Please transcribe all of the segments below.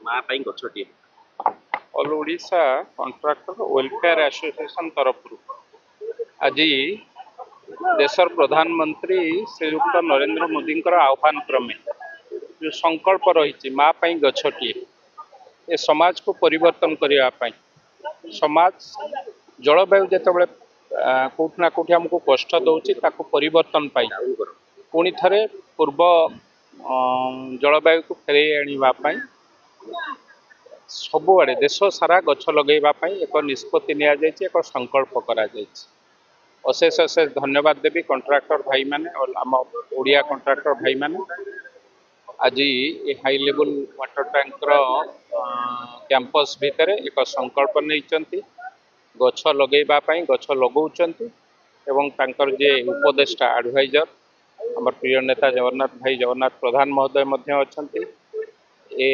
माँ ପାଇଁ ଗଛଟିଏ। All Odisha contractor welfare association ତରଫରୁ ଆଜି ଦେଶର ପ୍ରଧାନମନ୍ତ୍ରୀ ଶ୍ରୀଯୁକ୍ତ ନରେନ୍ଦ୍ର ମୋଦିଙ୍କର ଆହ୍ୱାନ କ୍ରମେ ଯେଉଁ ସଂକଳ୍ପ ରହିଛି ମା ପାଇଁ ଗଛଟିଏ, ଏ ସମାଜକୁ ପରିବର୍ତ୍ତନ କରିବା ପାଇଁ, ସମାଜ ଜଳବାୟୁ ଯେତେବେଳେ କୋଉଠି ନା କୋଉଠି ଆମକୁ କଷ୍ଟ ଦେଉଛି, ତାକୁ ପରିବର୍ତ୍ତନ ପାଇଁ ପୁଣି ଥରେ ପୂର୍ବ ଜଳବାୟୁକୁ ଫେରାଇ ଆଣିବା ପାଇଁ ସବୁଆଡ଼େ ଦେଶ ସାରା ଗଛ ଲଗାଇବା ପାଇଁ ଏକ ନିଷ୍ପତ୍ତି ନିଆଯାଇଛି, ଏକ ସଂକଳ୍ପ କରାଯାଇଛି। ଅଶେଷ ଅଶେଷ ଧନ୍ୟବାଦ ଦେବି କଣ୍ଟ୍ରାକ୍ଟର ଭାଇମାନେ, ଆମ ଓଡ଼ିଆ କଣ୍ଟ୍ରାକ୍ଟର ଭାଇମାନେ ଆଜି ଏ ହାଇ ଲେବୁଲ ୱାଟର ଟ୍ୟାଙ୍କର କ୍ୟାମ୍ପସ ଭିତରେ ଏକ ସଂକଳ୍ପ ନେଇଛନ୍ତି, ଗଛ ଲଗାଇବା ପାଇଁ, ଗଛ ଲଗାଉଛନ୍ତି ଏବଂ ତାଙ୍କର ଯେ ଉପଦେଷ୍ଟା ଆଡଭାଇଜର ଆମର ପ୍ରିୟ ନେତା ଜଗନ୍ନାଥ ଭାଇ ଜଗନ୍ନାଥ ପ୍ରଧାନ ମହୋଦୟ ମଧ୍ୟ ଅଛନ୍ତି। ଏ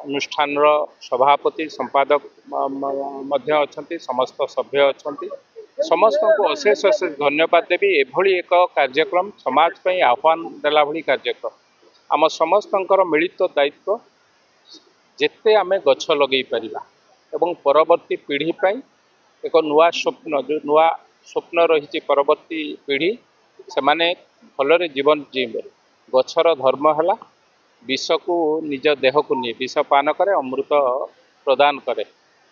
ଅନୁଷ୍ଠାନର ସଭାପତି ସମ୍ପାଦକ ମଧ୍ୟ ଅଛନ୍ତି, ସମସ୍ତ ସଭ୍ୟ ଅଛନ୍ତି, ସମସ୍ତଙ୍କୁ ଅଶେଷ ଅଶେଷ ଧନ୍ୟବାଦ ଦେବି। ଏଭଳି ଏକ କାର୍ଯ୍ୟକ୍ରମ ସମାଜ ପାଇଁ ଆହ୍ୱାନ ଦେଲା ଭଳି କାର୍ଯ୍ୟକ୍ରମ, ଆମ ସମସ୍ତଙ୍କର ମିଳିତ ଦାୟିତ୍ୱ ଯେତେ ଆମେ ଗଛ ଲଗାଇ ପାରିବା ଏବଂ ପରବର୍ତ୍ତୀ ପିଢ଼ି ପାଇଁ ଏକ ନୂଆ ସ୍ୱପ୍ନ, ଯେଉଁ ନୂଆ ସ୍ୱପ୍ନ ରହିଛି ପରବର୍ତ୍ତୀ ପିଢ଼ି ସେମାନେ ଭଲରେ ଜୀବନ ଜୀଇବେ। ଗଛର ଧର୍ମ ହେଲା ବିଷକୁ ନିଜ ଦେହକୁ ନିଏ, ବିଷ ପାନ କରେ, ଅମୃତ ପ୍ରଦାନ କରେ।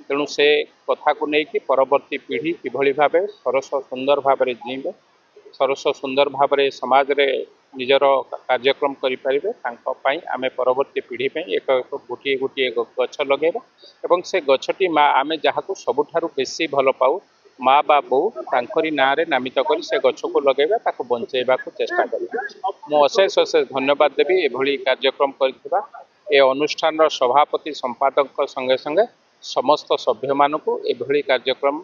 ତେଣୁ ସେ କଥାକୁ ନେଇକି ପରବର୍ତ୍ତୀ ପିଢ଼ି କିଭଳି ଭାବେ ସରସ ସୁନ୍ଦର ଭାବରେ ଜୀଇବେ, ସରସ ସୁନ୍ଦର ଭାବରେ ସମାଜରେ ନିଜର କାର୍ଯ୍ୟକ୍ରମ କରିପାରିବେ, ତାଙ୍କ ପାଇଁ ଆମେ ପରବର୍ତ୍ତୀ ପିଢ଼ି ପାଇଁ ଗୋଟିଏ ଗୋଟିଏ ଗଛ ଲଗାଇବା ଏବଂ ସେ ଗଛଟି ଆମେ ଯାହାକୁ ସବୁଠାରୁ ବେଶୀ ଭଲ ପାଉ, ମା ବା ବୋଉ, ତାଙ୍କରି ନାଁରେ ନାମିତ କରି ସେ ଗଛକୁ ଲଗାଇବା, ତାକୁ ବଞ୍ଚାଇବାକୁ ଚେଷ୍ଟା କରିବା। ମୁଁ ଅଶେଷ ଅଶେଷ ଧନ୍ୟବାଦ ଦେବି ଏଭଳି କାର୍ଯ୍ୟକ୍ରମ କରିଥିବା ଏ ଅନୁଷ୍ଠାନର ସଭାପତି ସମ୍ପାଦକଙ୍କ ସଙ୍ଗେ ସଙ୍ଗେ ସମସ୍ତ ସଭ୍ୟମାନଙ୍କୁ ଏଭଳି କାର୍ଯ୍ୟକ୍ରମ,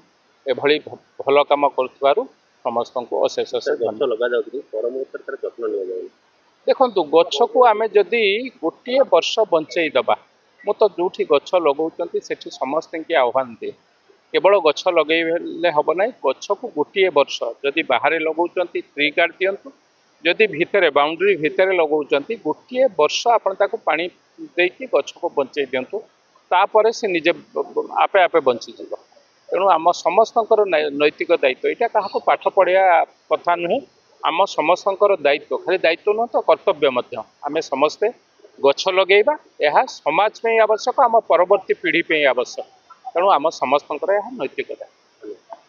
ଏଭଳି ଭଲ କାମ କରୁଥିବାରୁ ସମସ୍ତଙ୍କୁ ଅଶେଷ ଅଶେଷ ଗଛ ଲଗାଯାଉଛି, ପର ମୁହୂର୍ତ୍ତରେ ତାର ଯତ୍ନ ନିଆଯାଉନି। ଦେଖନ୍ତୁ, ଗଛକୁ ଆମେ ଯଦି ଗୋଟିଏ ବର୍ଷ ବଞ୍ଚେଇ ଦେବା, ମୁଁ ତ ଯେଉଁଠି ଗଛ ଲଗାଉଛନ୍ତି ସେଠି ସମସ୍ତଙ୍କୁ ଆହ୍ୱାନ ଦିଏ, କେବଳ ଗଛ ଲଗାଇଲେ ହେବ ନାହିଁ, ଗଛକୁ ଗୋଟିଏ ବର୍ଷ ଯଦି ବାହାରେ ଲଗାଉଛନ୍ତି ଟ୍ରି ଗାର୍ଡ଼ ଦିଅନ୍ତୁ, ଯଦି ଭିତରେ ବାଉଣ୍ଡ୍ରି ଭିତରେ ଲଗାଉଛନ୍ତି ଗୋଟିଏ ବର୍ଷ ଆପଣ ତାକୁ ପାଣି ଦେଇକି ଗଛକୁ ବଞ୍ଚେଇ ଦିଅନ୍ତୁ, ତାପରେ ସେ ନିଜେ ଆପେ ଆପେ ବଞ୍ଚିଯିବ। ତେଣୁ ଆମ ସମସ୍ତଙ୍କର ନୈତିକ ଦାୟିତ୍ୱ, ଏଇଟା କାହାକୁ ପାଠ ପଢ଼ିବା କଥା ନୁହେଁ, ଆମ ସମସ୍ତଙ୍କର ଦାୟିତ୍ୱ, ଖାଲି ଦାୟିତ୍ୱ ନୁହଁ ତ କର୍ତ୍ତବ୍ୟ ମଧ୍ୟ। ଆମେ ସମସ୍ତେ ଗଛ ଲଗାଇବା, ଏହା ସମାଜ ପାଇଁ ଆବଶ୍ୟକ, ଆମ ପରବର୍ତ୍ତୀ ପିଢ଼ି ପାଇଁ ଆବଶ୍ୟକ। ତେଣୁ ଆମ ସମସ୍ତଙ୍କର ଏହା ନୈତିକତା।